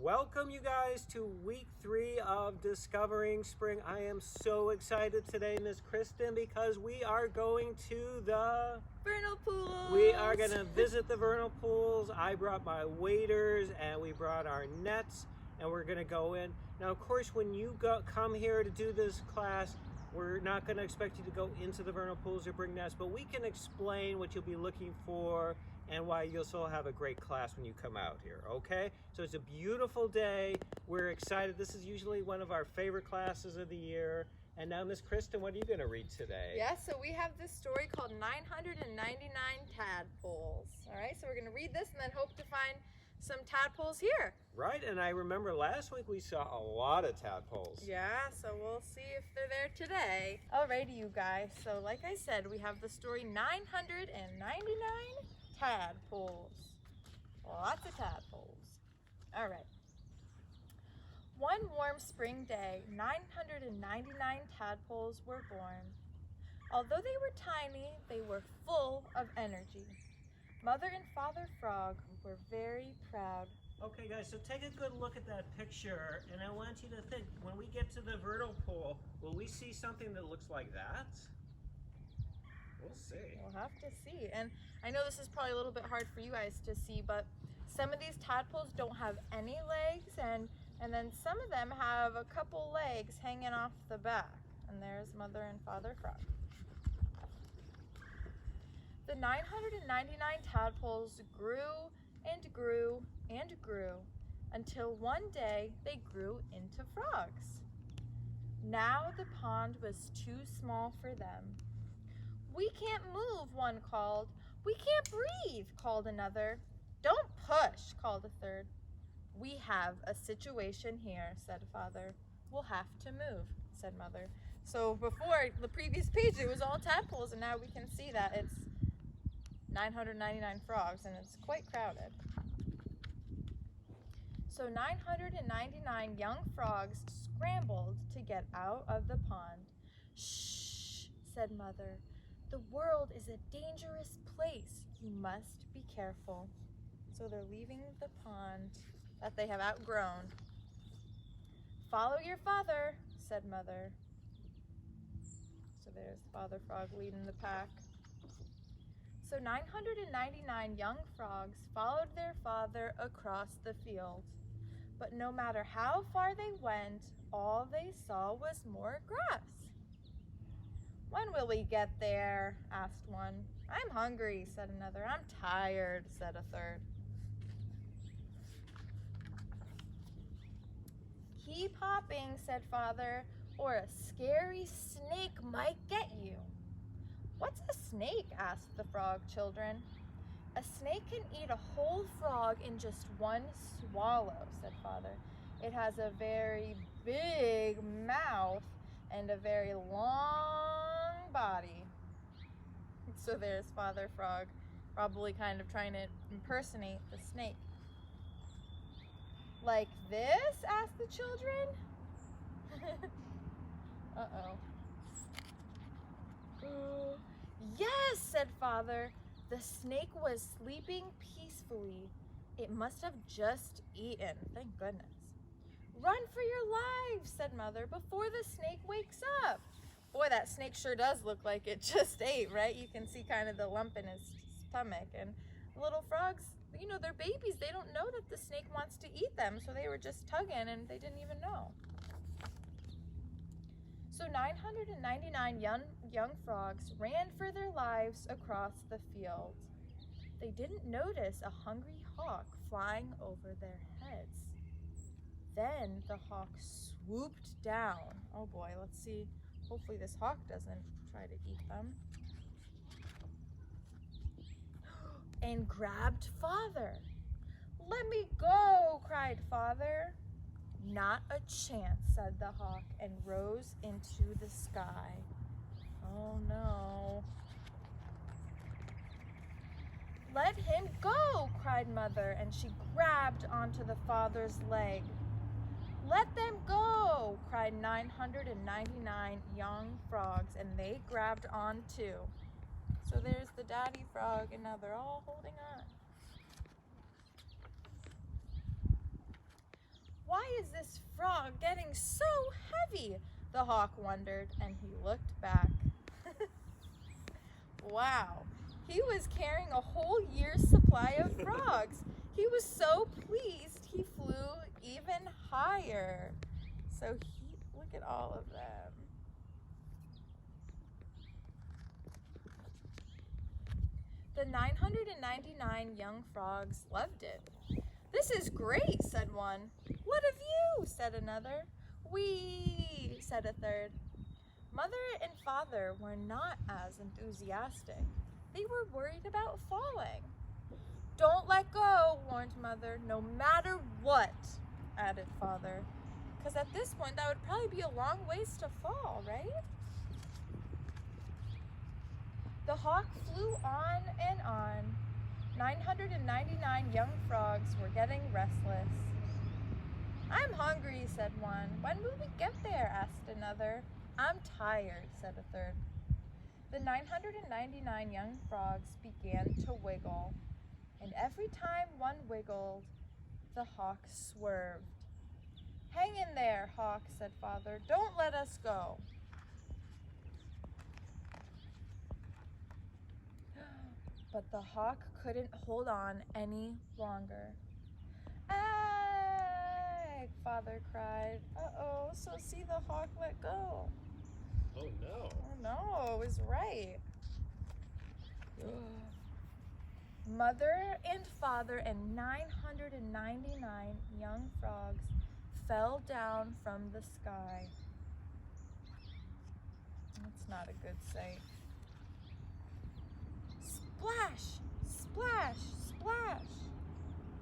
Welcome you guys to week 3 of Discovering Spring. I am so excited today, Miss Kristen, because we are going to the vernal pools. We are going to visit the vernal pools. I brought my waders and we brought our nets and we're going to go in. Now, of course, when you come here to do this class, we're not going to expect you to go into the vernal pools or bring nets, but we can explain what you'll be looking for and why you'll still have a great class when you come out here, okay? So it's a beautiful day. We're excited. This is usually one of our favorite classes of the year. And now, Miss Kristen, what are you going to read today? Yeah, so we have this story called 999 Tadpoles. All right, so we're going to read this and then hope to find some tadpoles here. Right, and I remember last week we saw a lot of tadpoles. Yeah, so we'll see if they're there today. Alrighty, you guys. So like I said, we have the story 999 Tadpoles. Lots of tadpoles. All right. One warm spring day, 999 tadpoles were born. Although they were tiny, they were full of energy. Mother and Father Frog were very proud. Okay, guys, so take a good look at that picture, and I want you to think, when we get to the vernal pool, will we see something that looks like that? We'll see. We'll have to see. And I know this is probably a little bit hard for you guys to see, but some of these tadpoles don't have any legs, and then some of them have a couple legs hanging off the back. And there's Mother and Father Frog. The 999 tadpoles grew and grew and grew until one day they grew into frogs. Now the pond was too small for them. We can't move, one called. We can't breathe, called another. Don't push, called a third. We have a situation here, said Father. We'll have to move, said Mother. So before the previous page, it was all tadpoles, and now we can see that it's 999 frogs, and it's quite crowded. So 999 young frogs scrambled to get out of the pond. Shh, said Mother. The world is a dangerous place. You must be careful. So they're leaving the pond that they have outgrown. Follow your father, said Mother. So there's Father Frog leading the pack. So 999 young frogs followed their father across the field. But no matter how far they went, all they saw was more grass. When will we get there? Asked one. I'm hungry, said another. I'm tired, said a third. Keep hopping, said Father, or a scary snake might get you. What's a snake? Asked the frog children. A snake can eat a whole frog in just one swallow, said Father. It has a very big mouth and a very long body. So there's Father Frog, probably kind of trying to impersonate the snake. Like this? Asked the children. Uh-oh. Yes, said Father. The snake was sleeping peacefully. It must have just eaten, thank goodness. Run for your lives, said Mother, before the snake wakes up. Boy, that snake sure does look like it just ate, right? You can see kind of the lump in his stomach. And little frogs, you know, they're babies. They don't know that the snake wants to eat them, so they were just tugging and they didn't even know. So 999 young frogs ran for their lives across the field. They didn't notice a hungry hawk flying over their heads. Then the hawk swooped down. Oh boy, let's see. Hopefully this hawk doesn't try to eat them. And grabbed Father. Let me go, cried Father. Not a chance, said the hawk, and rose into the sky. Oh no. Let him go, cried Mother, and she grabbed onto the father's leg. Let them go, cried 999 young frogs, and they grabbed on too. So there's the daddy frog, and now they're all holding on. is this frog getting so heavy? The hawk wondered, and he looked back. Wow, he was carrying a whole year's supply of frogs. He was so pleased he flew even higher. So look at all of them. The 999 young frogs loved it. "This is great," said one. "What of you?" said another. "We," said a third. Mother and father were not as enthusiastic. They were worried about falling. "Don't let go," warned Mother, "no matter what," added Father. Because at this point, that would probably be a long ways to fall, right? The hawk flew on and on. 999 young frogs were getting restless. "I'm hungry," said one. "When will we get there?" asked another. "I'm tired," said a third. The 999 young frogs began to wiggle, and every time one wiggled, the hawk swerved. "Hang in there, hawk," said Father. "Don't let us go." But the hawk couldn't hold on any longer. "Ah!" Father cried. "Uh-oh, so see, the hawk let go." Oh no. Oh no, it was right. Mother and father and 999 young frogs fell down from the sky. That's not a good sight. Splash, splash, splash,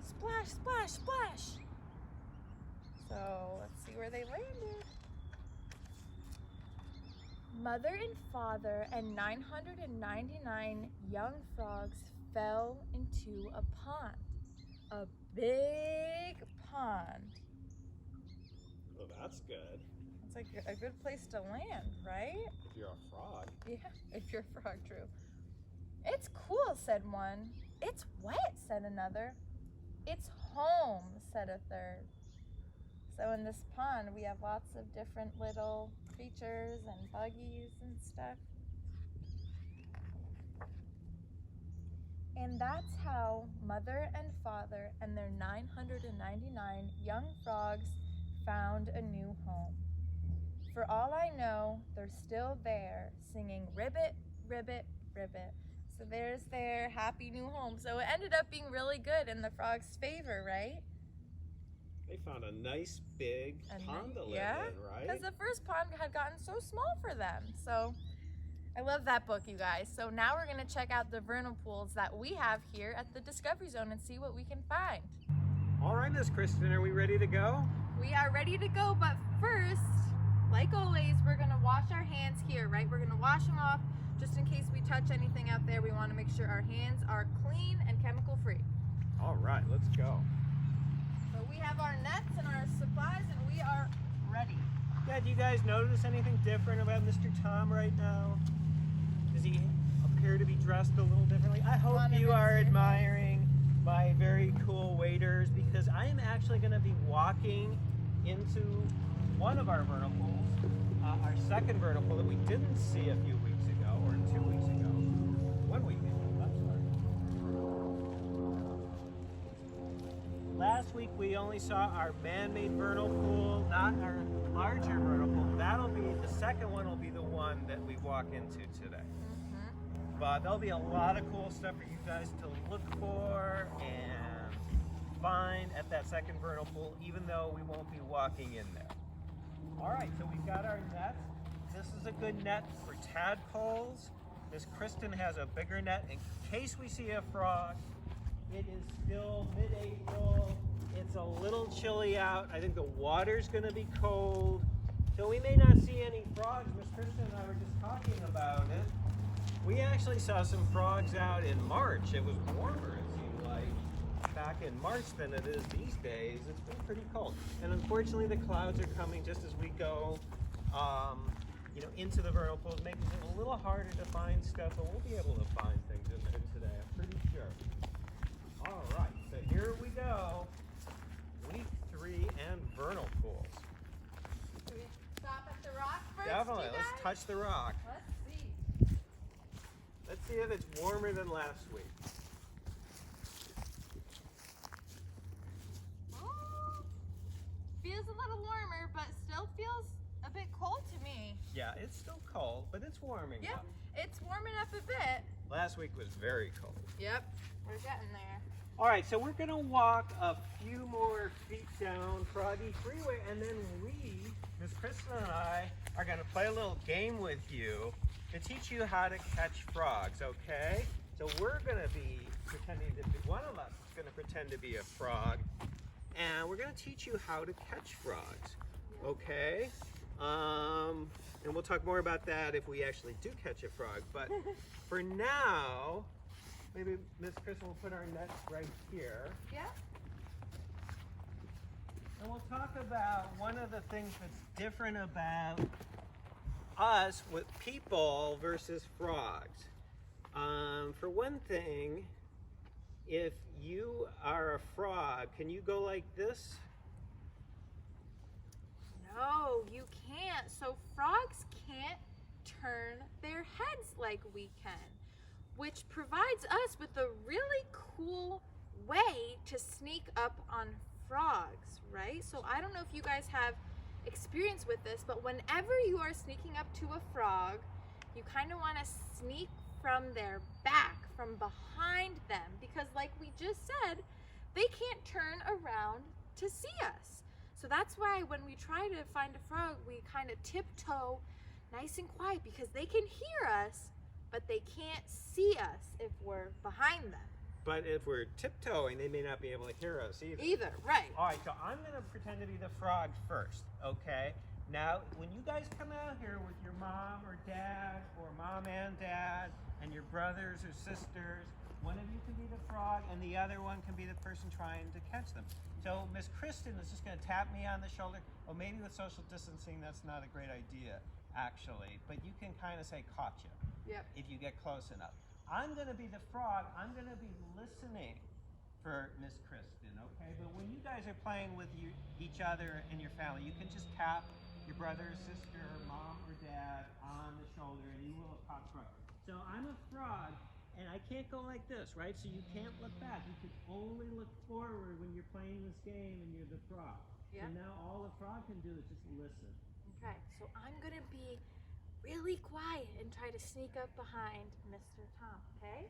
splash, splash, splash. So let's see where they landed. Mother and father and 999 young frogs fell into a pond. A big pond. Well, that's good. It's like a good place to land, right? If you're a frog. Yeah, if you're a frog, true. "It's cool," said one. "It's wet," said another. "It's home," said a third. So in this pond, we have lots of different little creatures and buggies and stuff. And that's how Mother and Father and their 999 young frogs found a new home. For all I know, they're still there singing ribbit, ribbit, ribbit. So there's their happy new home. So it ended up being really good in the frogs' favor, right? They found a nice big pond to live in, right? Because the first pond had gotten so small for them. So I love that book, you guys. So now we're going to check out the vernal pools that we have here at the Discovery Zone and see what we can find. All right, Miss Kristen, are we ready to go? We are ready to go, but first, like always, we're going to wash our hands here, right? We're going to wash them off just in case we touch anything out there. We want to make sure our hands are clean and chemical free. All right, let's go. So we have our nets and our supplies, and we are ready. Yeah, do you guys notice anything different about Mr. Tom right now? Does he appear to be dressed a little differently? I hope you are admiring my very cool waders, because I am actually going to be walking into one of our vernal pools, our second vernal pool that we didn't see a few weeks ago, or 2 weeks ago. 1 week ago, I'm sorry. Last week we only saw our man-made vernal pool, not our larger vernal pool. That'll be, the second one will be the one that we walk into today. But there'll be a lot of cool stuff for you guys to look for and find at that second vernal pool, even though we won't be walking in there. All right, so we've got our nets. This is a good net for tadpoles. Miss Kristen has a bigger net in case we see a frog. It is still mid-April. It's a little chilly out. I think the water's gonna be cold. So we may not see any frogs. Miss Kristen and I were just talking about it. We actually saw some frogs out in March. It was warmer, it seemed like, back in March than it is these days. It's been pretty cold. And unfortunately, the clouds are coming just as we go into the vernal pools, making it a little harder to find stuff, but we'll be able to find things in there today, I'm pretty sure. All right, so here we go. Week 3 and vernal touch the rock. Let's see. Let's see if it's warmer than last week. Oh, feels a little warmer, but still feels a bit cold to me. Yeah, it's still cold, but it's warming Yep, up. it's warming up a bit. Last week was very cold. Yep, we're getting there. All right, so we're gonna walk a few more feet down Froggy Freeway, and then we, Miss Kristen and I, are gonna play a little game with you to teach you how to catch frogs, okay? So we're gonna be pretending to be, one of us is gonna pretend to be a frog, and we're gonna teach you how to catch frogs, okay? And we'll talk more about that if we actually do catch a frog, but for now, maybe Miss Kristen will put our nets right here. Yeah. And we'll talk about one of the things that's different about us with people versus frogs. For one thing, if you are a frog, can you go like this? No, you can't. So frogs can't turn their heads like we can, which provides us with a really cool way to sneak up on frogs, right? So I don't know if you guys have experience with this, but whenever you are sneaking up to a frog, you kind of want to sneak from their back, from behind them, because like we just said, they can't turn around to see us. So that's why when we try to find a frog, we kind of tiptoe nice and quiet, because they can hear us, but they can't see us if we're behind them. But if we're tiptoeing, they may not be able to hear us either. Right. All right, so I'm going to pretend to be the frog first, okay? Now, when you guys come out here with your mom or dad, or mom and dad, and your brothers or sisters, one of you can be the frog, and the other one can be the person trying to catch them. So Miss Kristen is just going to tap me on the shoulder. Well, maybe with social distancing, that's not a great idea, actually. But you can kind of say, caught you, Yep. if you get close enough. I'm going to be the frog. I'm going to be listening for Miss Kristen, okay? But when you guys are playing with each other and your family, you can just tap your brother or sister or mom or dad on the shoulder, and you will have caught the frog. So I'm a frog, and I can't go like this, right? So you can't look back. You can only look forward when you're playing this game and you're the frog. Yeah. So now all the frog can do is just listen. Okay, so I'm gonna be really quiet and try to sneak up behind Mr. Tom, okay?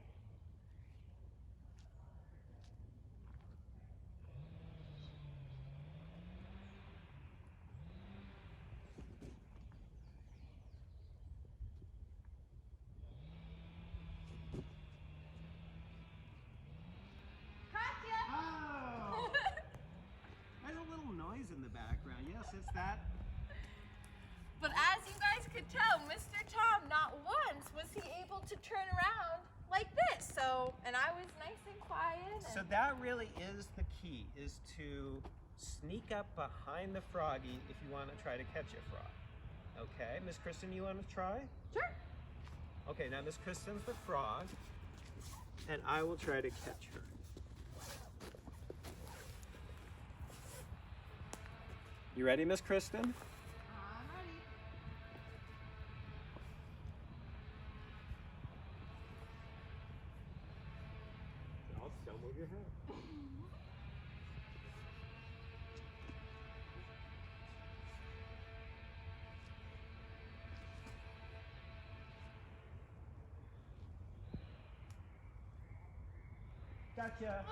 Oh! There's a little noise in the background. Yes, it's that. But as you guys could tell, Mr. Tom, not once was he able to turn around like this. So, and I was nice and quiet. So that really is the key, is to sneak up behind the froggy if you want to try to catch a frog. Okay, Miss Kristen, you want to try? Sure. Okay, now Miss Kristen's the frog, and I will try to catch her. You ready, Miss Kristen? I'm ready. Don't move your head. Gotcha.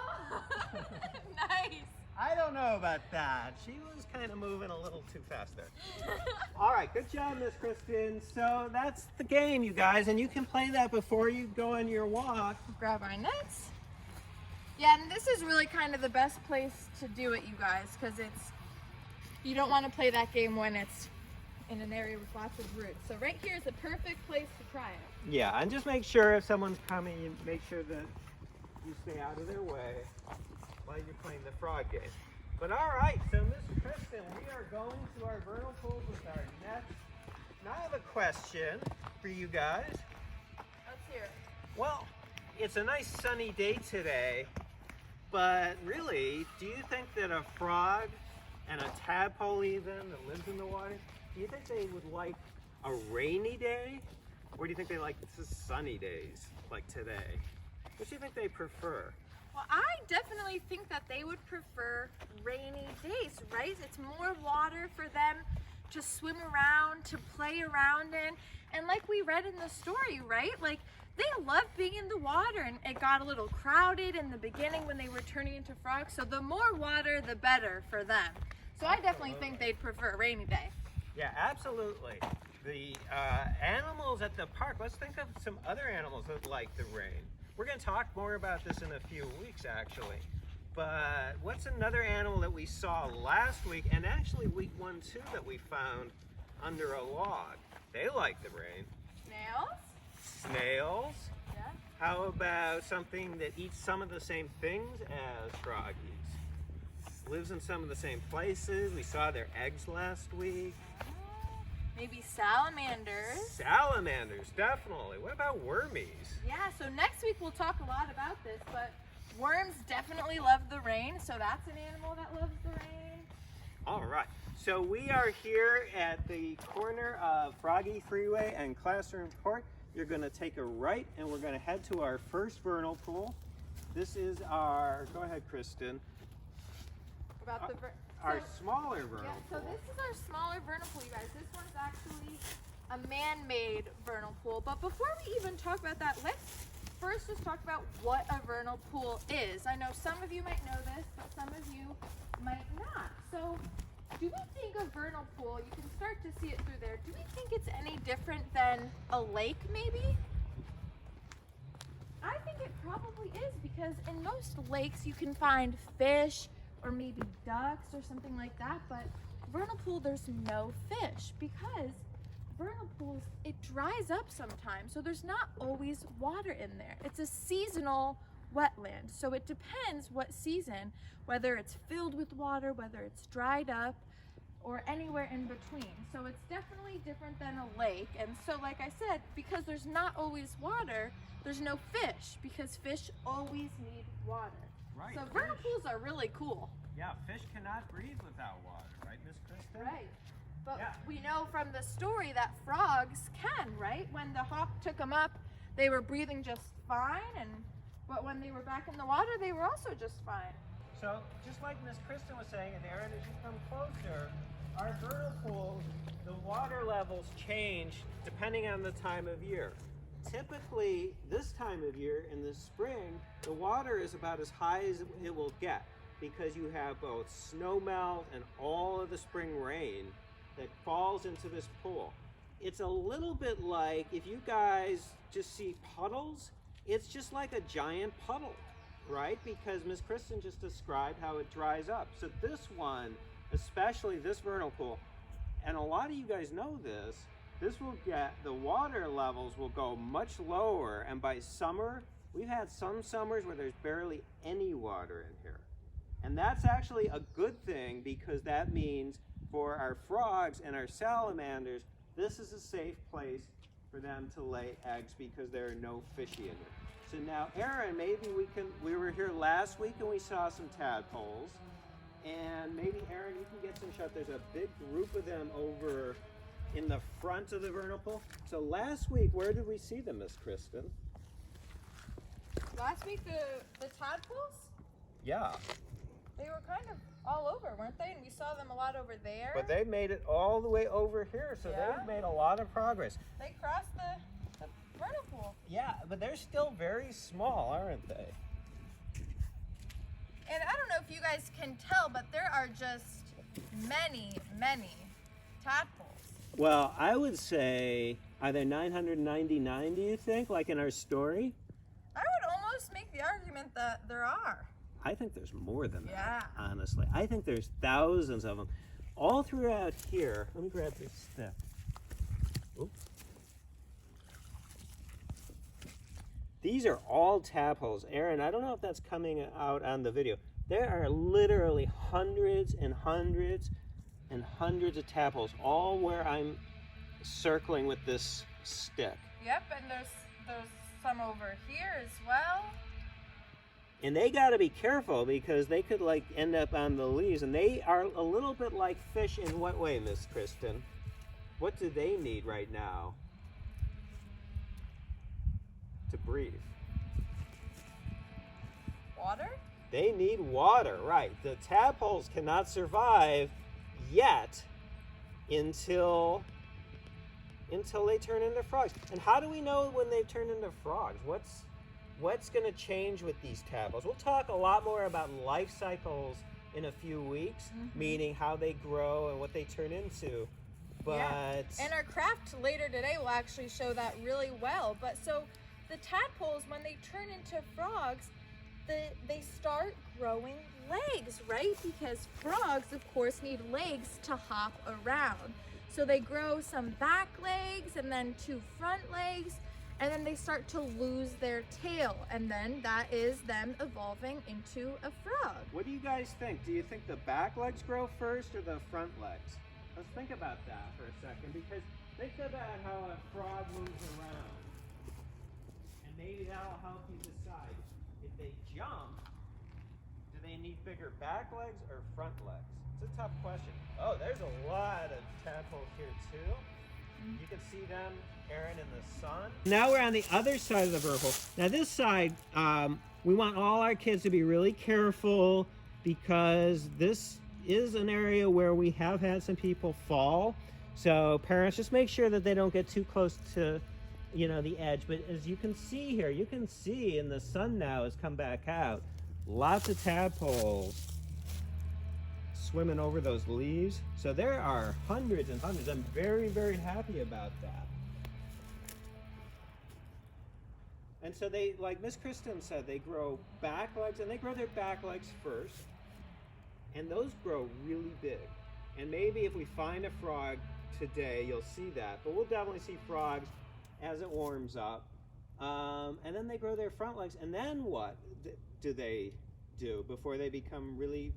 Nice. I don't know about that. She was kind of moving a little too fast there. All right, good job, Miss Kristen. So that's the game, you guys, and you can play that before you go on your walk. Grab our nets. Yeah, and this is really kind of the best place to do it, you guys, because you don't want to play that game when it's in an area with lots of roots. So right here is the perfect place to try it. Yeah, and just make sure if someone's coming, you make sure that you stay out of their way while you're playing the frog game. But all right, so Miss Kristen, we are going to our vernal pools with our nets. Now I have a question for you guys. Let's hear it. Well, it's a nice sunny day today, but really, do you think that a frog and a tadpole even that lives in the water, do you think they would like a rainy day? Or do you think they like sunny days, like today? What do you think they prefer? Well, I definitely think that they would prefer rainy days, right? It's more water for them to swim around, to play around in. And like we read in the story, right? Like they love being in the water, and it got a little crowded in the beginning when they were turning into frogs. So the more water, the better for them. So I definitely think they'd prefer a rainy day. Yeah, absolutely. The animals at the park, let's think of some other animals that like the rain. We're going to talk more about this in a few weeks, actually. But what's another animal that we saw last week, and actually week 1 too, that we found under a log? They like the rain. Snails? Snails. Yeah. How about something that eats some of the same things as froggies? Lives in some of the same places. We saw their eggs last week. Maybe salamanders. Salamanders, definitely. What about wormies? Yeah, so next week we'll talk a lot about this, but worms definitely love the rain, so that's an animal that loves the rain. All right, so we are here at the corner of Froggy Freeway and Classroom Court. You're going to take a right, and we're going to head to our first vernal pool. This is our, go ahead, Kristen. About the Our smaller vernal yeah, so pool. this is our smaller vernal pool, you guys. This one's actually a man-made vernal pool. But before we even talk about that, let's first just talk about what a vernal pool is. I know some of you might know this, but some of you might not. So do we think a vernal pool, you can start to see it through there, do we think it's any different than a lake maybe? I think it probably is, because in most lakes you can find fish or maybe ducks or something like that, but vernal pool there's no fish, because vernal pools, it dries up sometimes, so there's not always water in there. It's a seasonal wetland, so it depends what season, whether it's filled with water, whether it's dried up, or anywhere in between. So it's definitely different than a lake. And so like I said, because there's not always water, there's no fish, because fish always need water. Right. So vernal pools are really cool. Yeah, fish cannot breathe without water, right, Miss Kristen? Right. But Yeah. we know from the story that frogs can, right? When the hawk took them up, they were breathing just fine, but when they were back in the water, they were also just fine. So, just like Miss Kristen was saying, and Aaron, as you come closer, our vernal pools, the water levels change depending on the time of year. Typically, this time of year, in the spring, the water is about as high as it will get, because you have both snow melt and all of the spring rain that falls into this pool. It's a little bit like, if you guys just see puddles, it's just like a giant puddle, right? Because Miss Kristen just described how it dries up. So this one, especially this vernal pool, and a lot of you guys know this will get, the water levels will go much lower, and by summer, we've had some summers where there's barely any water in here. And that's actually a good thing, because that means for our frogs and our salamanders, this is a safe place for them to lay eggs, because there are no fishy in it. So now, Aaron, maybe we were here last week and we saw some tadpoles. And maybe, Aaron, you can get some shots. There's a big group of them over in the front of the vernal pool. So last week, where did we see them, Miss Kristen? Last week, the tadpoles, Yeah. they were kind of all over, weren't they? And we saw them a lot over there. But they made it all the way over here, so Yeah. they've made a lot of progress. They crossed the vernal pool. Yeah, but they're still very small, aren't they? And I don't know if you guys can tell, but there are just many, many tadpoles. Well, I would say, are there 999, do you think, like in our story? I would almost make the argument that there are. I think there's more than that, Yeah. honestly. I think there's thousands of them. All throughout here, let me grab this stick. Oops. These are all tadpoles. Aaron, I don't know if that's coming out on the video. There are literally hundreds and hundreds and hundreds of tadpoles, all where I'm circling with this stick. Yep, and there's some over here as well. And they got to be careful, because they could like end up on the leaves, and they are a little bit like fish in what way, Miss Kristen? what do they need right now to breathe? Water? They need water, right. The tadpoles cannot survive yet until they turn into frogs. And how do we know when they've turned into frogs? What's going to change with these tadpoles? We'll talk a lot more about life cycles in a few weeks, meaning how they grow and what they turn into. But yeah. And our craft later today will actually show that really well. But so the tadpoles, when they turn into frogs, they start growing legs, right? Because frogs, of course, need legs to hop around. So they grow some back legs and then 2 front legs, and then they start to lose their tail. And then that is them evolving into a frog. What do you guys think? Do you think the back legs grow first or the front legs? Let's think about that for a second, because think about how a frog moves around. And maybe that'll help you decide. If they jump, do they need bigger back legs or front legs? It's a tough question. Oh, there's a lot of tadpoles here too. You can see them, Aaron, in the sun. Now we're on the other side of the whirlpool. Now this side, we want all our kids to be really careful, because this is an area where we have had some people fall. So parents, just make sure that they don't get too close to the edge. But as you can see here, you can see in the sun now has come back out, lots of tadpoles swimming over those leaves. So there are hundreds and hundreds. I'm very, very happy about that. And so they, like Miss Kristen said, they grow back legs, and they grow their back legs first. And those grow really big. And maybe if we find a frog today, you'll see that. But we'll definitely see frogs as it warms up. And then they grow their front legs. And then what do they do before they become really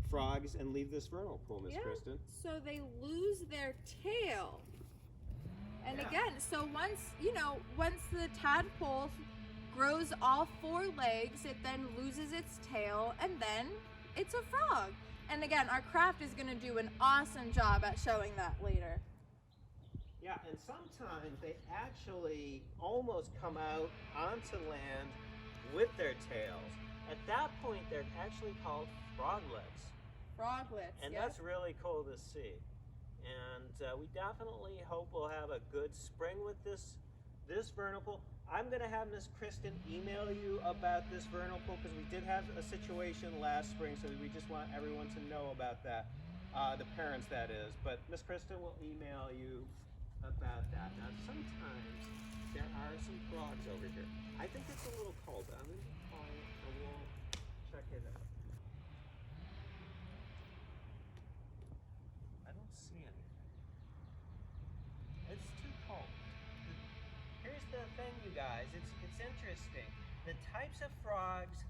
frogs and leave this vernal pool, Miss Kristen? So they lose their tail. And again, so once the tadpole grows all 4 legs, it then loses its tail, and then it's a frog. And again, our craft is going to do an awesome job at showing that later. Yeah, and sometimes they actually almost come out onto land with their tails. At that point, they're actually called froglets. Froglets, and that's really cool to see. And we definitely hope we'll have a good spring with this vernal pool. I'm going to have Miss Kristen email you about this vernal pool, because we did have a situation last spring, so we just want everyone to know about that, the parents that is. But Miss Kristen will email you about that. Now sometimes there are some frogs over here. I think it's a little cold. I'm going to be quiet and we'll check it out. I don't see anything. It's too cold. Here's the thing, you guys. It's interesting. The types of frogs.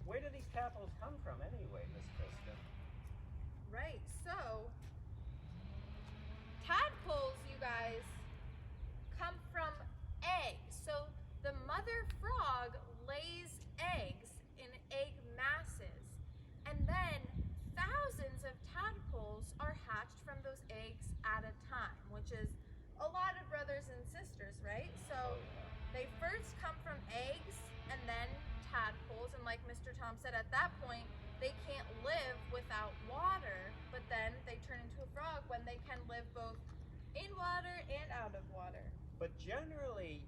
Where do these tadpoles come from anyway, Miss Kristen? Right. So tadpoles, you guys, come from eggs. So the mother frog lays eggs in egg masses, and then thousands of tadpoles are hatched from those eggs at a time, which is a lot of brothers and sisters, right? So they first come from eggs and then tadpoles, and like Mr. Tom said, at that point they can't live without water, but then they turn into a frog when they can live both in water and out of water. But generally,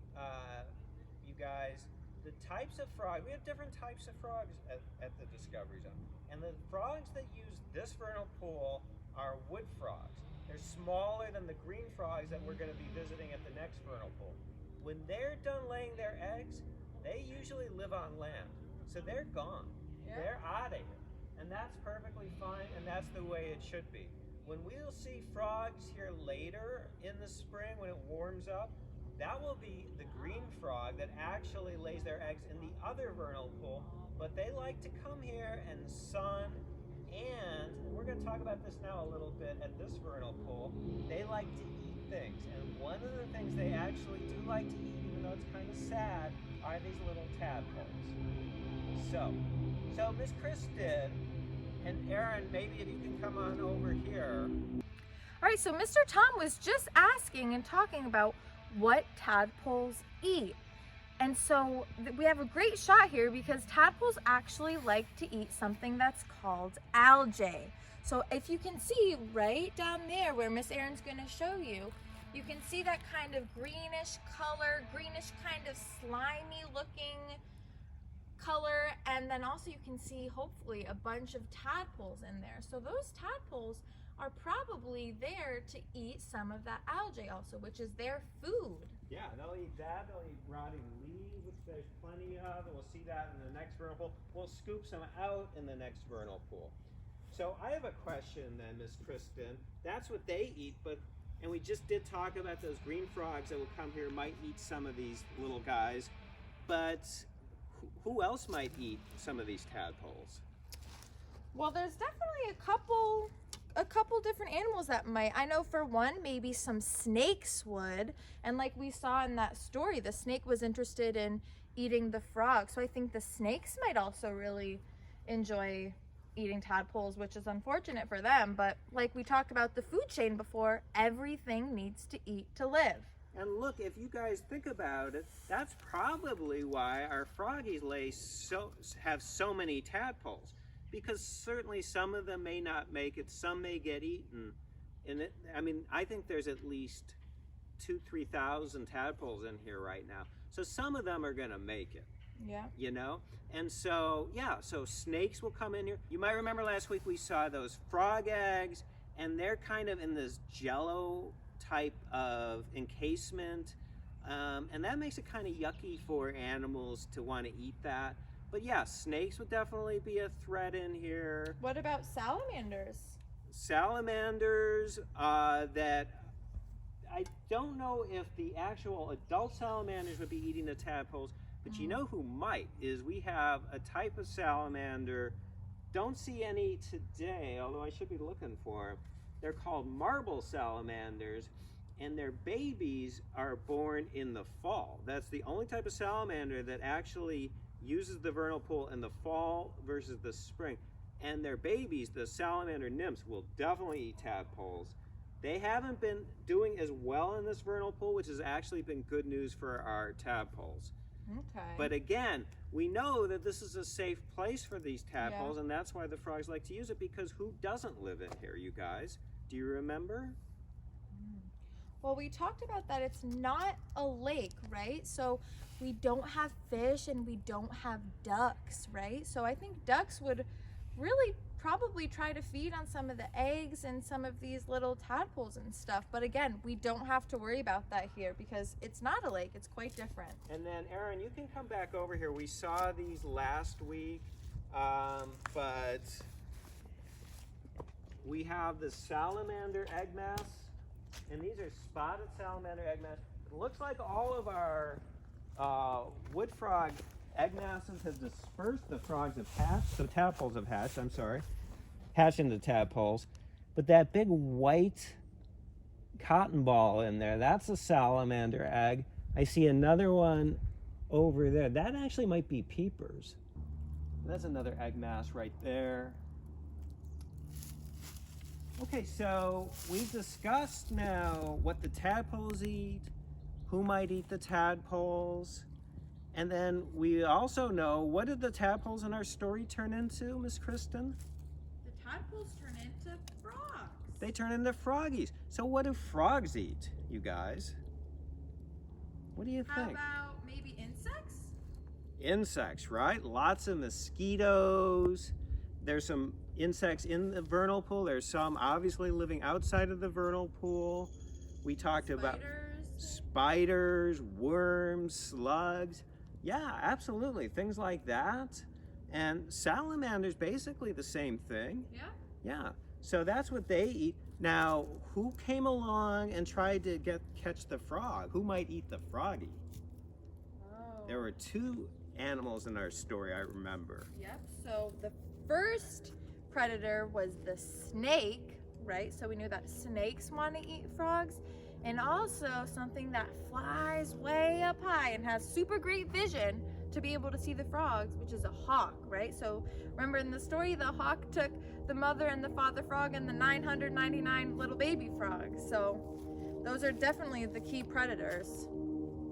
you guys, the types of frogs, we have different types of frogs at the Discovery Zone. And the frogs that use this vernal pool are wood frogs. They're smaller than the green frogs that we're going to be visiting at the next vernal pool. When they're done laying their eggs, they usually live on land. So they're gone. Yeah. They're out of here. And that's perfectly fine, and that's the way it should be. When we'll see frogs here later in the spring, when it warms up, that will be the green frog that actually lays their eggs in the other vernal pool. But they like to come here and sun, and we're going to talk about this now a little bit at this vernal pool. They like to eat things, and one of the things they actually do like to eat, even though it's kind of sad, are these little tadpoles. So Miss Kristen and Aaron, maybe if you can come on over here. All right, so Mr. Tom was just asking and talking about what tadpoles eat. And so we have a great shot here because tadpoles actually like to eat something that's called algae. So if you can see right down there where Miss Erin's going to show you, you can see that kind of greenish color, greenish kind of slimy looking color, and then also you can see hopefully a bunch of tadpoles in there. So those tadpoles are probably there to eat some of that algae also, which is their food. Yeah, they'll eat that. They'll eat rotting leaves, which there's plenty of, and we'll see that in the next vernal pool. We'll scoop some out in the next vernal pool. So I have a question then, Miss Kristen. That's what they eat, and we just did talk about those green frogs that will come here might eat some of these little guys, but who else might eat some of these tadpoles? Well, there's definitely a couple different animals that might. I know for one, maybe some snakes would. And like we saw in that story, the snake was interested in eating the frog. So I think the snakes might also really enjoy eating tadpoles, which is unfortunate for them. But like we talked about the food chain before, everything needs to eat to live. And look, if you guys think about it, that's probably why our froggies have so many tadpoles. Because certainly some of them may not make it, some may get eaten. And I think there's at least 2,000-3,000 tadpoles in here right now. So some of them are gonna make it. Yeah. You know? And so, yeah, so snakes will come in here. You might remember last week we saw those frog eggs, and they're kind of in this jello type of encasement. And that makes it kind of yucky for animals to want to eat that. But yeah, snakes would definitely be a threat in here. What about salamanders? Salamanders, that I don't know if the actual adult salamanders would be eating the tadpoles, but you know who might is we have a type of salamander. Don't see any today, although I should be looking for them. They're called marble salamanders, and their babies are born in the fall. That's the only type of salamander that actually uses the vernal pool in the fall versus the spring. And their babies, the salamander nymphs, will definitely eat tadpoles. They haven't been doing as well in this vernal pool, which has actually been good news for our tadpoles. Okay. But again, we know that this is a safe place for these tadpoles, and that's why the frogs like to use it, because who doesn't live in here, you guys? Do you remember? Well, we talked about that it's not a lake, right? So we don't have fish and we don't have ducks, right? So I think ducks would really probably try to feed on some of the eggs and some of these little tadpoles and stuff. But again, we don't have to worry about that here because it's not a lake, it's quite different. And then Erin, you can come back over here. We saw these last week, but we have the salamander egg mass, and these are spotted salamander egg mass. It looks like all of our wood frog egg masses have dispersed. The frogs have hatched, the tadpoles have hatched, hatched into tadpoles. But that big white cotton ball in there, that's a salamander egg. I see another one over there. That actually might be peepers. That's another egg mass right there. Okay, so we've discussed now what the tadpoles eat, who might eat the tadpoles, and then we also know, what did the tadpoles in our story turn into, Miss Kristen? The tadpoles turn into frogs. They turn into froggies. So what do frogs eat, you guys? What do you How think? about maybe insects? Insects, right? Lots of mosquitoes. There's some insects in the vernal pool. There's some obviously living outside of the vernal pool. We talked about spiders, worms, slugs. Yeah, absolutely. Things like that. And salamanders, basically the same thing. Yeah. Yeah. So that's what they eat. Now, who came along and tried to catch the frog? Who might eat the froggy? Oh. There were two animals in our story, I remember. Yep. So the first predator was the snake, right? So we knew that snakes want to eat frogs. And also something that flies way up high and has super great vision to to be able to see the frogs, which is a hawk, right? So remember in the story, the hawk took the mother and the father frog and the 999 little baby frogs. So those are definitely the key predators.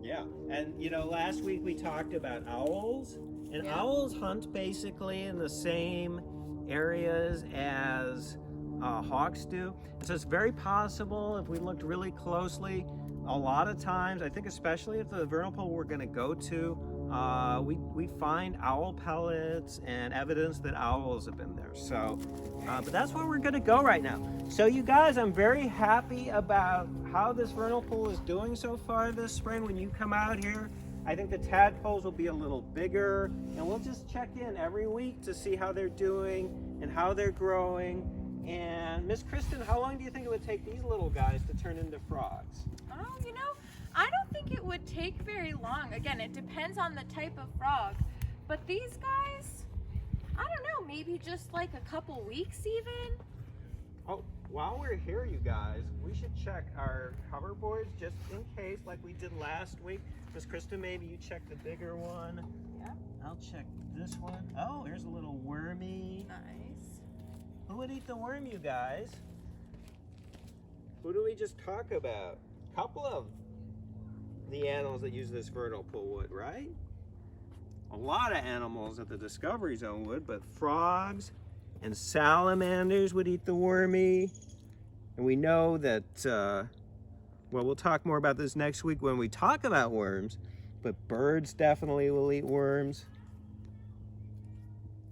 Yeah, and you know, last week we talked about owls, and Yeah. owls hunt basically in the same areas as hawks do. So it's very possible, if we looked really closely, a lot of times, I think especially if the vernal pool we're going to go to, we find owl pellets and evidence that owls have been there. So, but that's where we're going to go right now. So you guys, I'm very happy about how this vernal pool is doing so far this spring. When you come out here, I think the tadpoles will be a little bigger, and we'll just check in every week to see how they're doing and how they're growing. And Miss Kristen, how long do you think it would take these little guys to turn into frogs? Oh, you know, I don't think it would take very long. Again, it depends on the type of frog. But these guys, I don't know, maybe just like a couple weeks even. Oh, while we're here, you guys, we should check our hoverboards just in case, like we did last week. Miss Kristen, maybe you check the bigger one. Yeah. I'll check this one. Oh, there's a little wormy. Nice. Who would eat the worm, you guys? Who do we just talk about? A couple of the animals that use this vernal pool would, right? A lot of animals at the Discovery Zone would, but frogs and salamanders would eat the wormy. And we know that, well, we'll talk more about this next week when we talk about worms, but birds definitely will eat worms.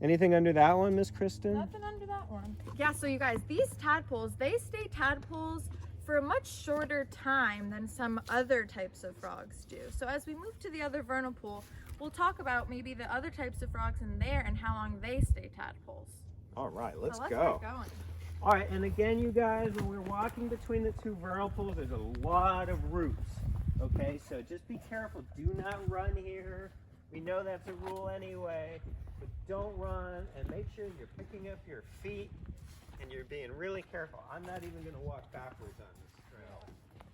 Anything under that one, Miss Kristen? Nothing under that one. Yeah, so you guys, these tadpoles, they stay tadpoles for a much shorter time than some other types of frogs do. So as we move to the other vernal pool, we'll talk about maybe the other types of frogs in there and how long they stay tadpoles. All right, let's So go. Get going. All right, and again, you guys, when we're walking between the two vernal pools, there's a lot of roots. Okay, so just be careful. Do not run here. We know that's a rule anyway, but don't run, and make sure you're picking up your feet and you're being really careful. I'm not even going to walk backwards on this trail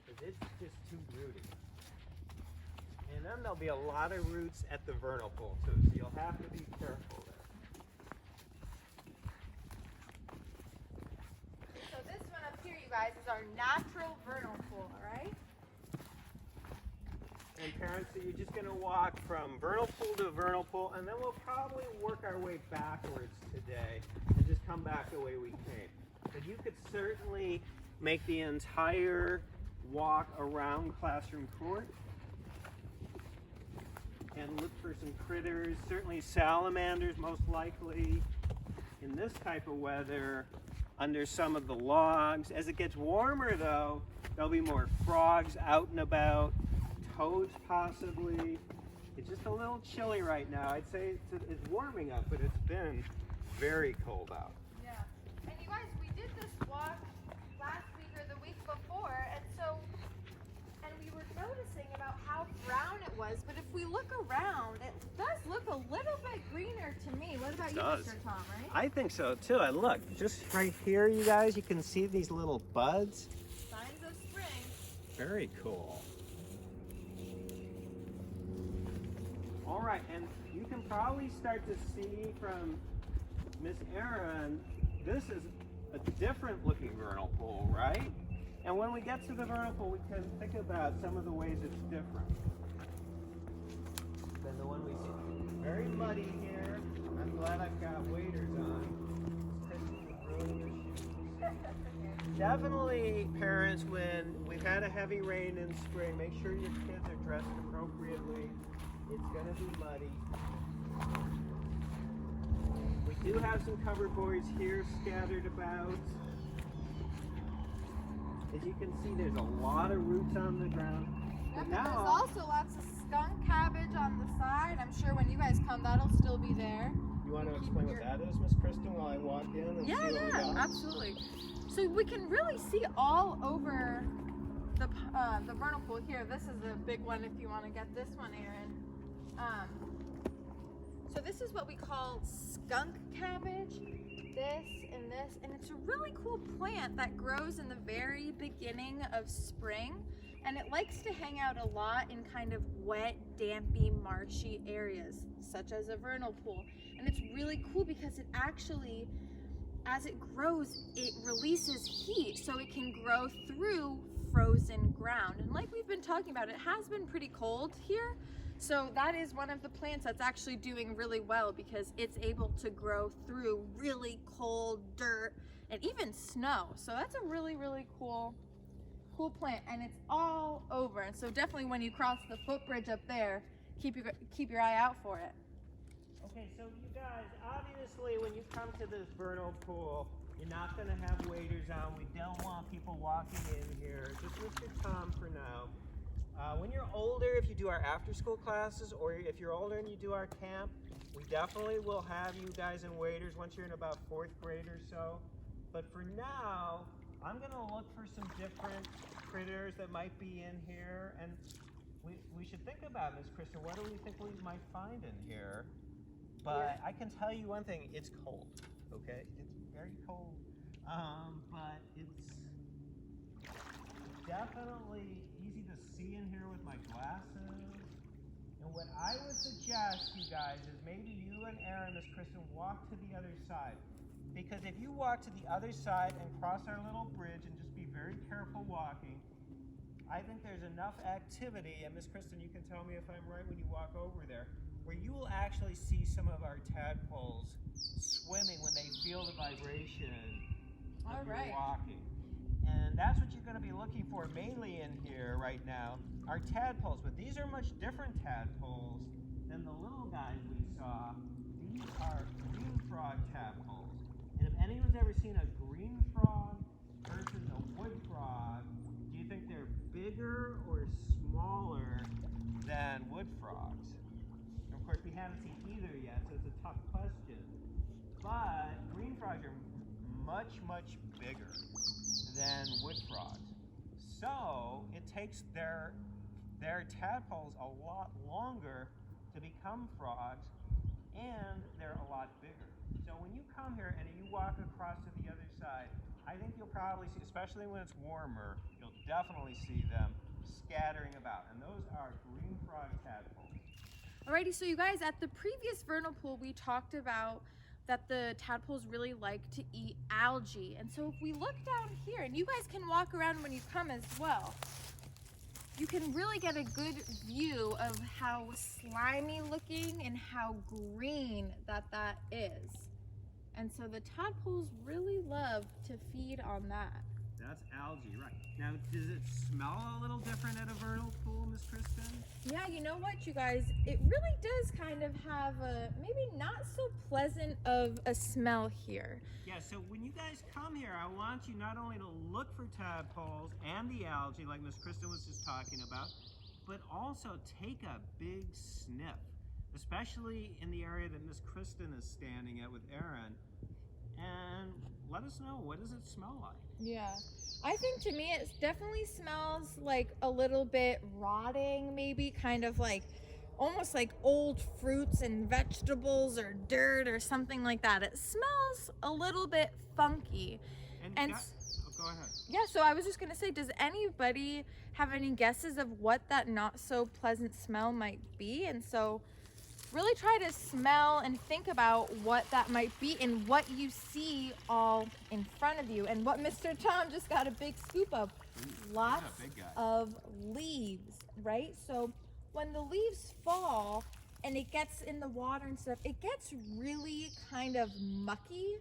because it's just too rooty. And then there'll be a lot of roots at the vernal pool too, so you'll have to be careful there. So this one up here, you guys, is our natural vernal pool, all right? And parents, so you're just going to walk from vernal pool to vernal pool, and then we'll probably work our way backwards today and just come back the way we came. But you could certainly make the entire walk around Classroom Court and look for some critters, certainly salamanders most likely in this type of weather under some of the logs. As it gets warmer though, there'll be more frogs out and about. Toads possibly. It's just a little chilly right now. I'd say it's warming up, but it's been very cold out. Yeah. And you guys, we did this walk last week or the week before, and we were noticing about how brown it was, but if we look around, it does look a little bit greener to me. What about you, does. Mr. Tom, right? I think so too. And look, just right here, you guys, you can see these little buds. Signs of spring. Very cool. All right, and you can probably start to see from Miss Erin, this is a different looking vernal pool, right? And when we get to the vernal pool, we can think about some of the ways it's different than the one we see. Very muddy here. I'm glad I've got waders on. Kristen would ruin your shoes. Definitely, parents, when we've had a heavy rain in spring, make sure your kids are dressed appropriately. It's gonna be muddy. We do have some covered boards here scattered about. As you can see, there's a lot of roots on the ground. Yeah, But but there's now, also lots of skunk cabbage on the side. I'm sure when you guys come, that'll still be there. you want to explain what that is, Miss Kristen, while I walk in and see what we got? Absolutely. So we can really see all over the vernal pool here. This is a big one if you want to get this one, Aaron. So this is what we call skunk cabbage, this, and it's a really cool plant that grows in the very beginning of spring. And it likes to hang out a lot in kind of wet, dampy, marshy areas, such as a vernal pool. And it's really cool because it actually, as it grows, it releases heat so it can grow through frozen ground. And like we've been talking about, it has been pretty cold here. So that is one of the plants that's actually doing really well because it's able to grow through really cold dirt and even snow. So that's a really, really cool plant, and it's all over. And so definitely when you cross the footbridge up there, keep your eye out for it. Okay, so you guys, obviously when you come to this vernal pool, you're not going to have waders on. We don't want people walking in here. Just Mr. Tom for now. When you're older, if you do our after-school classes, or if you're older and you do our camp, we definitely will have you guys in waders once you're in about 4th grade or so. But for now, I'm going to look for some different critters that might be in here, and we should think about, Miss Kristen, what do we think we might find in here? But I can tell you one thing, it's cold, okay? It's very cold, but it's definitely easy to see in here with my glasses. And what I would suggest, you guys, is maybe you and Aaron, Miss Kristen, walk to the other side. Because if you walk to the other side and cross our little bridge and just be very careful walking, I think there's enough activity, and Miss Kristen, you can tell me if I'm right when you walk over there, where you will actually see some of our tadpoles swimming when they feel the vibration of your walking. And that's what you're going to be looking for mainly in here right now, are tadpoles. But these are much different tadpoles than the little guys we saw. These are green frog tadpoles. And if anyone's ever seen a green frog versus a wood frog, do you think they're bigger or smaller than wood frogs? And of course, we haven't seen either yet, so it's a tough question. But green frogs are much, much bigger than wood frogs. So it takes their tadpoles a lot longer to become frogs, and they're a lot bigger. So when you come here and you walk across to the other side, I think you'll probably see, especially when it's warmer, you'll definitely see them scattering about. And those are green frog tadpoles. Alrighty, so you guys, at the previous vernal pool, we talked about that the tadpoles really like to eat algae. And so if we look down here, and you guys can walk around when you come as well, you can really get a good view of how slimy looking and how green that is. And so the tadpoles really love to feed on that. That's algae, right. Now, does it smell a little different at a vernal pool, Miss Kristen? Yeah, you know what, you guys? It really does kind of have a maybe not so pleasant of a smell here. Yeah, so when you guys come here, I want you not only to look for tadpoles and the algae, like Miss Kristen was just talking about, but also take a big sniff, especially in the area that Miss Kristen is standing at with Aaron, and let us know, what does it smell like? Yeah, I think to me it definitely smells like a little bit rotting, maybe kind of like almost like old fruits and vegetables or dirt or something like that. It smells a little bit funky. And go ahead. Yeah, so I was just gonna say, does anybody have any guesses of what that not so pleasant smell might be? And so really try to smell and think about what that might be and what you see all in front of you. And what Mr. Tom just got a big scoop of, lots of leaves, right? So when the leaves fall and it gets in the water and stuff, it gets really kind of mucky.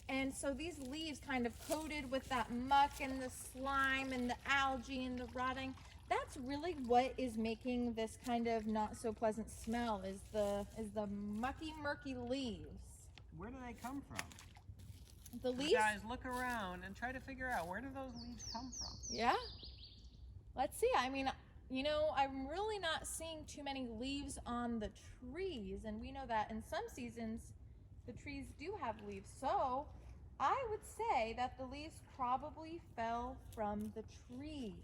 And so these leaves kind of coated with that muck and the slime and the algae and the rotting, that's really what is making this kind of not so pleasant smell, is the mucky, murky leaves. Where do they come from? The leaves? You guys look around and try to figure out, where do those leaves come from? Yeah. Let's see. I mean, you know, I'm really not seeing too many leaves on the trees, and we know that in some seasons the trees do have leaves. So I would say that the leaves probably fell from the trees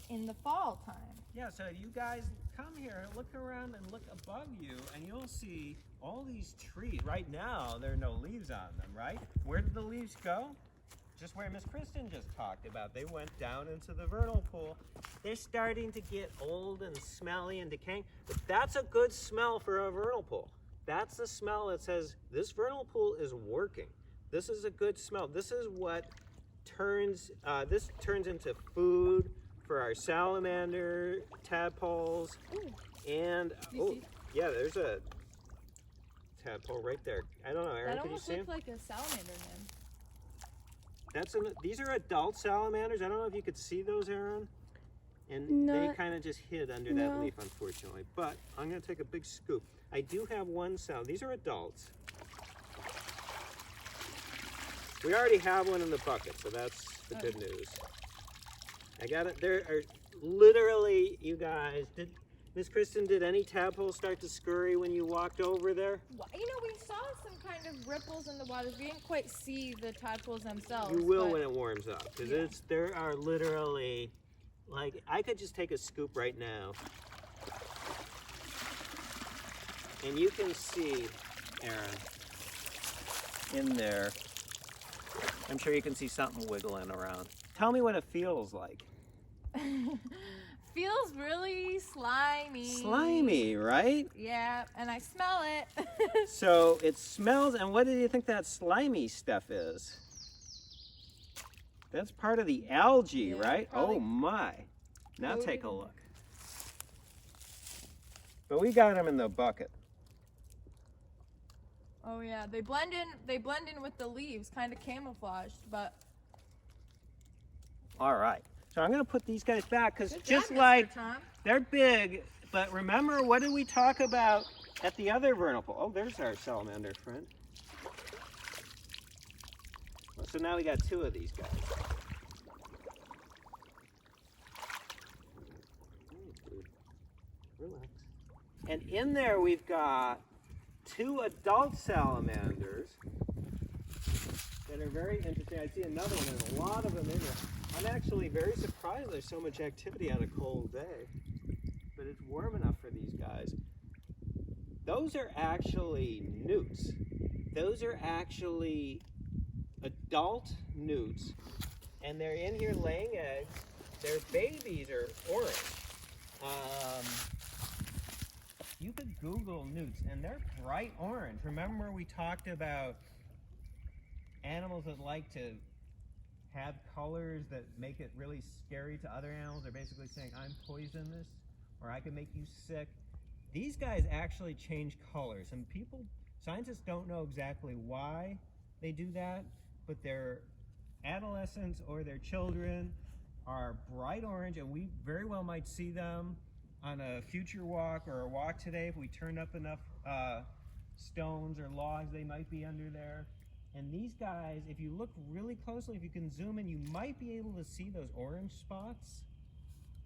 in the fall time. Yeah, so you guys come here, look around and look above you, and you'll see all these trees. Right now, there are no leaves on them, right? Where did the leaves go? just where Miss Kristen just talked about. They went down into the vernal pool. They're starting to get old and smelly and decaying, but that's a good smell for a vernal pool. That's the smell that says this vernal pool is working. This is a good smell. This is what turns into food for our salamander tadpoles. Ooh. And yeah, there's a tadpole right there. I don't know, Aaron, That can you almost see him? looks like a salamander, man. These are adult salamanders. I don't know if you could see those, Aaron. And they kind of just hid under that leaf, unfortunately. But I'm going to take a big scoop. I do have one salamander. These are adults. We already have one in the bucket, so that's the good news. I got it. There are literally, you guys, Miss Kristen, did any tadpoles start to scurry when you walked over there? You know, we saw some kind of ripples in the water. We didn't quite see the tadpoles themselves. You will when it warms up, because there are literally, like, I could just take a scoop right now, and you can see, Aaron, in there. I'm sure you can see something wiggling around. Tell me what it feels like. Feels really slimy. Slimy, right? Yeah, and I smell it. So it smells, and what do you think that slimy stuff is? That's part of the algae, right? probably. Oh my. Now take a look. But we got them in the bucket. Oh yeah, they blend in with the leaves, kind of camouflaged, but All right. So I'm going to put these guys back because Good just job, Mr. like Tom. they're big, but remember, what did we talk about at the other vernal pool? Oh, there's our salamander friend. Well, so now we got two of these guys. Relax. And in there we've got two adult salamanders that are very interesting. I see another one. There's a lot of them in there. I'm actually very surprised there's so much activity on a cold day, but it's warm enough for these guys. Those are actually newts. Those are actually adult newts, and they're in here laying eggs. Their babies are orange. You could Google newts, and they're bright orange. Remember we talked about animals that like to have colors that make it really scary to other animals. They're basically saying, I'm poisonous, or I can make you sick. These guys actually change colors, and scientists don't know exactly why they do that, but their adolescents or their children are bright orange, and we very well might see them on a future walk or a walk today. If we turn up enough stones or logs, they might be under there. And these guys, if you look really closely, if you can zoom in, you might be able to see those orange spots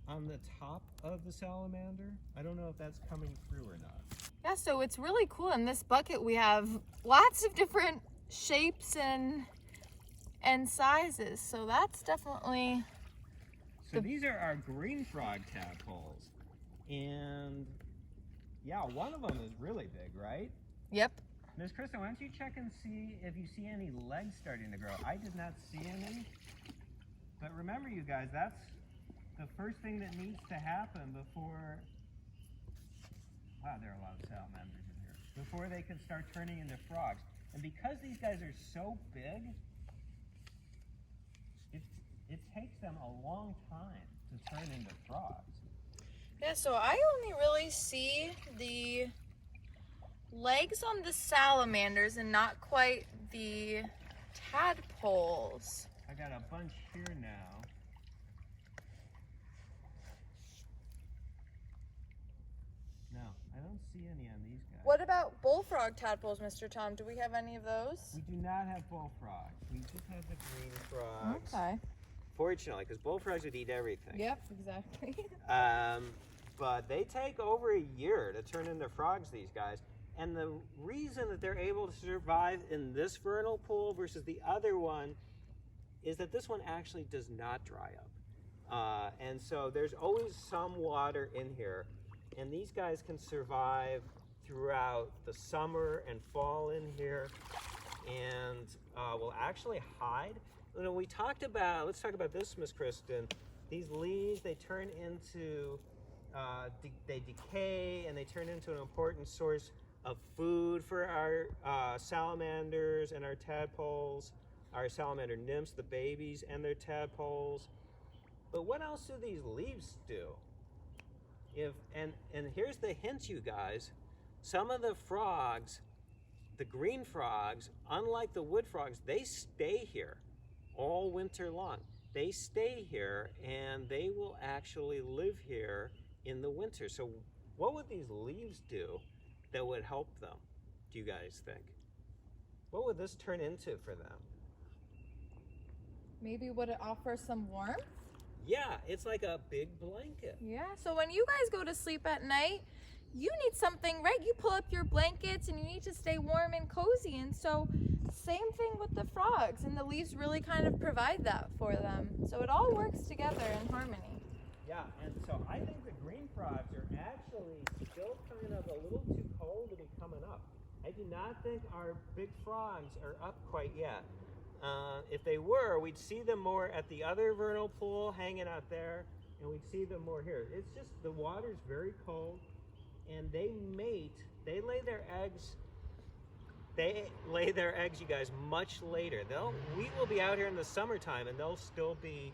on the top of the salamander. I don't know if that's coming through or not. yeah. So it's really cool. In this bucket, we have lots of different shapes and sizes. So that's definitely. So these are our green frog tadpoles, and yeah, one of them is really big, right? Yep. Miss Kristen, why don't you check and see if you see any legs starting to grow? I did not see any. But remember, you guys, that's the first thing that needs to happen before... Wow, there are a lot of salamanders in here. Before they can start turning into frogs. And because these guys are so big, it takes them a long time to turn into frogs. Yeah, so I only really see the legs on the salamanders and not quite the tadpoles. I got a bunch here now. No, I don't see any on these guys. What about bullfrog tadpoles, Mr. Tom? Do we have any of those? We do not have bullfrogs. We just have the green frogs. Okay. Fortunately, because bullfrogs would eat everything. Yep, exactly. But they take over a year to turn into frogs, these guys. And the reason that they're able to survive in this vernal pool versus the other one is that this one actually does not dry up. And so there's always some water in here. And these guys can survive throughout the summer and fall in here, and will actually hide. you know, we talked about, let's talk about this, Miss Kristen. These leaves, they turn into, they decay and they turn into an important source of food for our salamanders and our tadpoles, our salamander nymphs, the babies and their tadpoles. But what else do these leaves do? And here's the hint, you guys. Some of the frogs, the green frogs, unlike the wood frogs, they stay here all winter long. They stay here and they will actually live here in the winter. So what would these leaves do that would help them, do you guys think? What would this turn into for them? Maybe would it offer some warmth? Yeah, it's like a big blanket. Yeah, so when you guys go to sleep at night, you need something, right? You pull up your blankets and you need to stay warm and cozy. And so same thing with the frogs, and the leaves really kind of provide that for them. So it all works together in harmony. Yeah, and so I think the green frogs are actually still kind of a little too cold to be coming up. I do not think our big frogs are up quite yet. If they were, we'd see them more at the other vernal pool hanging out there, and we'd see them more here. It's just the water's very cold, and they mate, they lay their eggs, you guys, much later. We will be out here in the summertime, and they'll still be,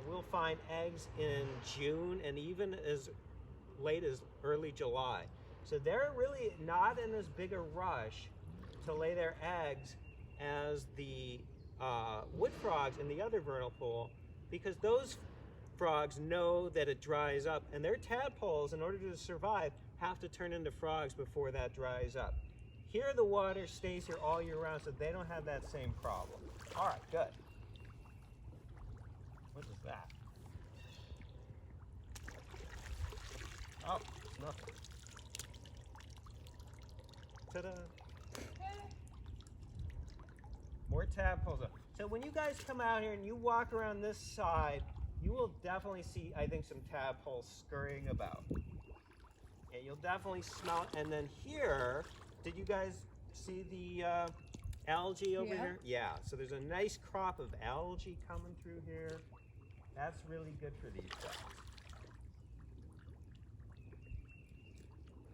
we'll find eggs in June and even as late as early July. So they're really not in as big a rush to lay their eggs as the wood frogs in the other vernal pool, because those frogs know that it dries up, and their tadpoles, in order to survive, have to turn into frogs before that dries up. Here the water stays here all year round, so they don't have that same problem. All right, good. What is that? Oh, it's nothing. Ta-da! More tadpoles. So when you guys come out here and you walk around this side, you will definitely see, I think, some tadpoles scurrying about. And you'll definitely smell it. And then here, did you guys see the algae over here? Yeah, so there's a nice crop of algae coming through here. That's really good for these guys.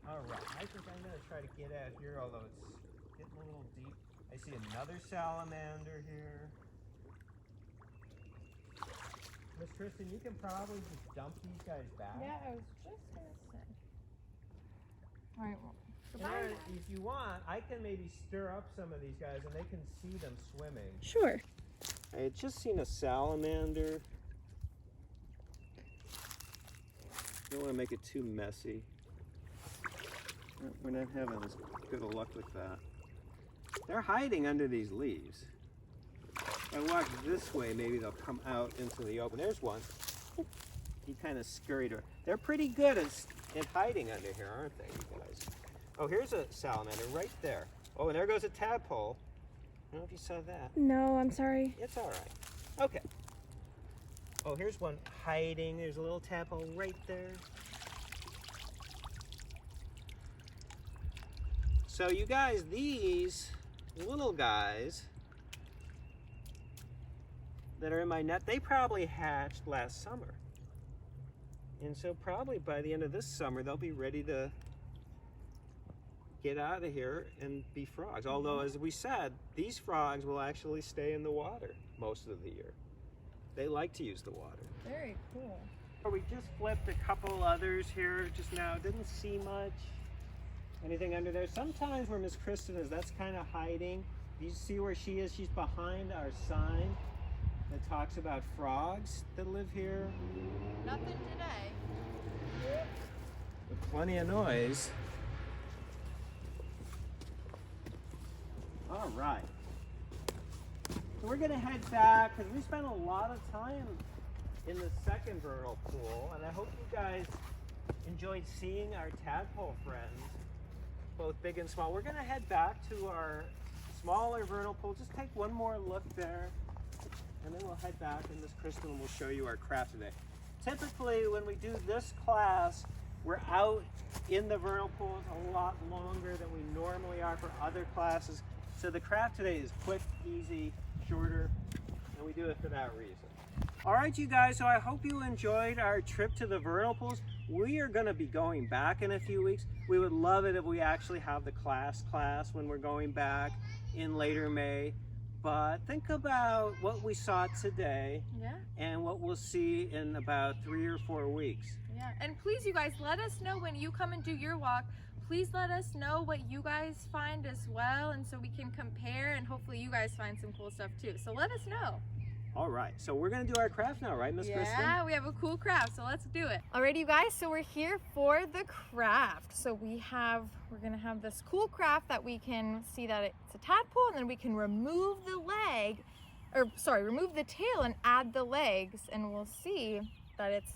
All right, I think I'm gonna try to get out here, although it's getting a little deep. I see another salamander here. Miss Kristen, you can probably just dump these guys back. Yeah, I was just gonna say. All right, well, and if you want, I can maybe stir up some of these guys and they can see them swimming. sure. I had just seen a salamander. Don't want to make it too messy. We're not having as good a luck with that. They're hiding under these leaves. If I walk this way, maybe they'll come out into the open. There's one. He kind of scurried around. They're pretty good at hiding under here, aren't they, you guys? Oh, here's a salamander right there. Oh, and there goes a tadpole. I don't know if you saw that. No, I'm sorry. It's all right. Okay. Oh, here's one hiding. There's a little tadpole right there. So you guys, these little guys that are in my net, they probably hatched last summer. And so probably by the end of this summer, they'll be ready to get out of here and be frogs. Although, as we said, these frogs will actually stay in the water most of the year. They like to use the water. Very cool. We just flipped a couple others here just now. Didn't see much. Anything under there? Sometimes where Miss Kristen is, that's kind of hiding. You see where she is? She's behind our sign that talks about frogs that live here. Nothing today. With plenty of noise. All right. So we're gonna head back because we spent a lot of time in the second vernal pool, and I hope you guys enjoyed seeing our tadpole friends, both big and small. We're gonna head back to our smaller vernal pool. Just take one more look there, and then we'll head back, and Miss Kristen will show you our craft today. Typically, when we do this class, we're out in the vernal pools a lot longer than we normally are for other classes. So the craft today is quick, easy, shorter, and we do it for that reason. All right, you guys, so I hope you enjoyed our trip to the vernal pools. We are going to be going back in a few weeks. We would love it if we actually have the class when we're going back in later May. But think about what we saw today and what we'll see in about 3 or 4 weeks. Yeah, and please, you guys, let us know when you come and do your walk. Please let us know what you guys find as well, and so we can compare, and hopefully you guys find some cool stuff too. So let us know. All right, so we're gonna do our craft now, right, Miss Kristen? Yeah, we have a cool craft, so let's do it. Alrighty, you guys, so we're here for the craft. So we're gonna have this cool craft that we can see that it's a tadpole, and then we can remove the remove the tail and add the legs, and we'll see that it's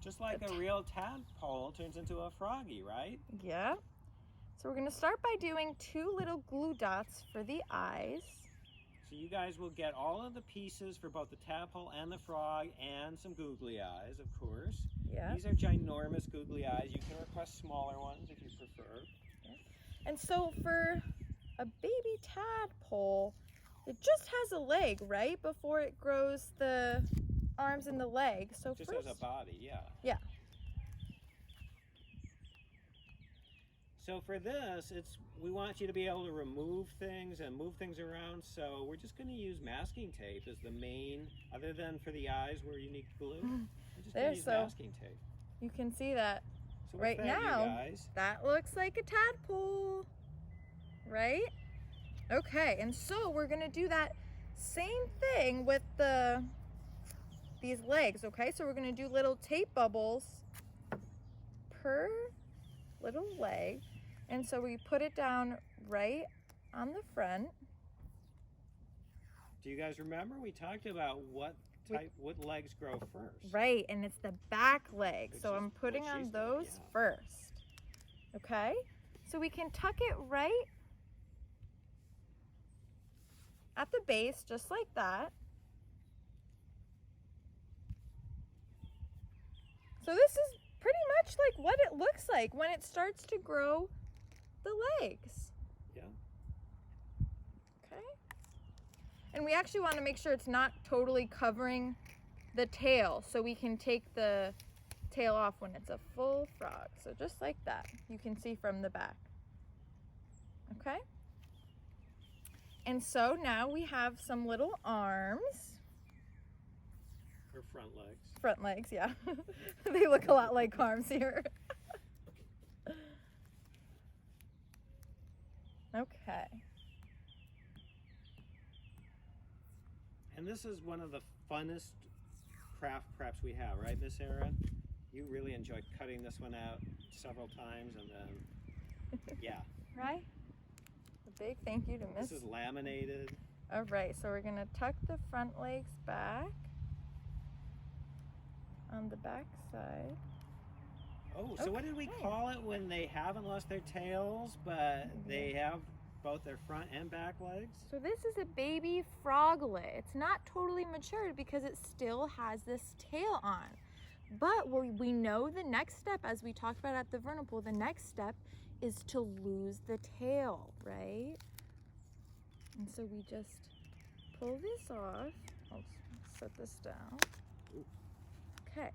just like a real tadpole turns into a froggy, right? Yeah. So we're gonna start by doing 2 little glue dots for the eyes. So you guys will get all of the pieces for both the tadpole and the frog and some googly eyes, of course. Yeah. These are ginormous googly eyes. You can request smaller ones if you prefer. Yeah. And so for a baby tadpole, it just has a leg, right? Before it grows the arms and the legs. So just first, has a body, yeah. Yeah. So for this, we want you to be able to remove things and move things around. So we're just going to use masking tape as the main, other than for the eyes where you need glue. We're just going to use masking tape. You can see that so right that, now. You guys? That looks like a tadpole, right? Okay, and so we're going to do that same thing with these legs, okay? So we're going to do little tape bubbles per little leg. And so we put it down right on the front. Do you guys remember we talked about what legs grow first? Right, and it's the back legs. So I'm putting on those first. Okay? So we can tuck it right at the base, just like that. So this is pretty much like what it looks like when it starts to grow the legs. Yeah. Okay. And we actually want to make sure it's not totally covering the tail, so we can take the tail off when it's a full frog. So just like that, you can see from the back. Okay. And so now we have some little arms. Or front legs. Front legs, yeah. They look a lot like arms here. Okay. And this is one of the funnest craft preps we have, right, Miss Sarah? You really enjoyed cutting this one out several times, and then, yeah. Right? A big thank you to Miss. This is laminated. All right, so we're gonna tuck the front legs back on the back side. Oh, so what did we call it when they haven't lost their tails, but they have both their front and back legs? So this is a baby froglet. It's not totally matured because it still has this tail on. But we know the next step, as we talked about at the vernal pool, the next step is to lose the tail, right? And so we just pull this off. I'll set this down. Okay.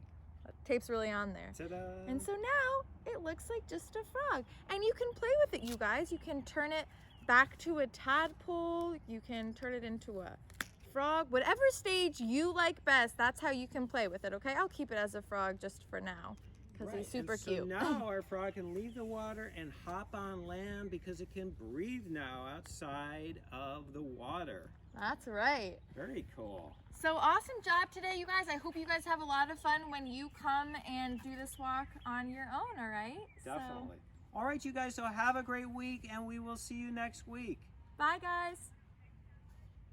Tape's really on there. Ta-da! And so now it looks like just a frog. And you can play with it, you guys. You can turn it back to a tadpole. You can turn it into a frog. Whatever stage you like best, that's how you can play with it, okay? I'll keep it as a frog just for now because he's super cute. So now our frog can leave the water and hop on land because it can breathe now outside of the water. That's right. Very cool. So awesome job today, you guys. I hope you guys have a lot of fun when you come and do this walk on your own, all right? Definitely. All right, you guys, so have a great week, and we will see you next week. Bye, guys.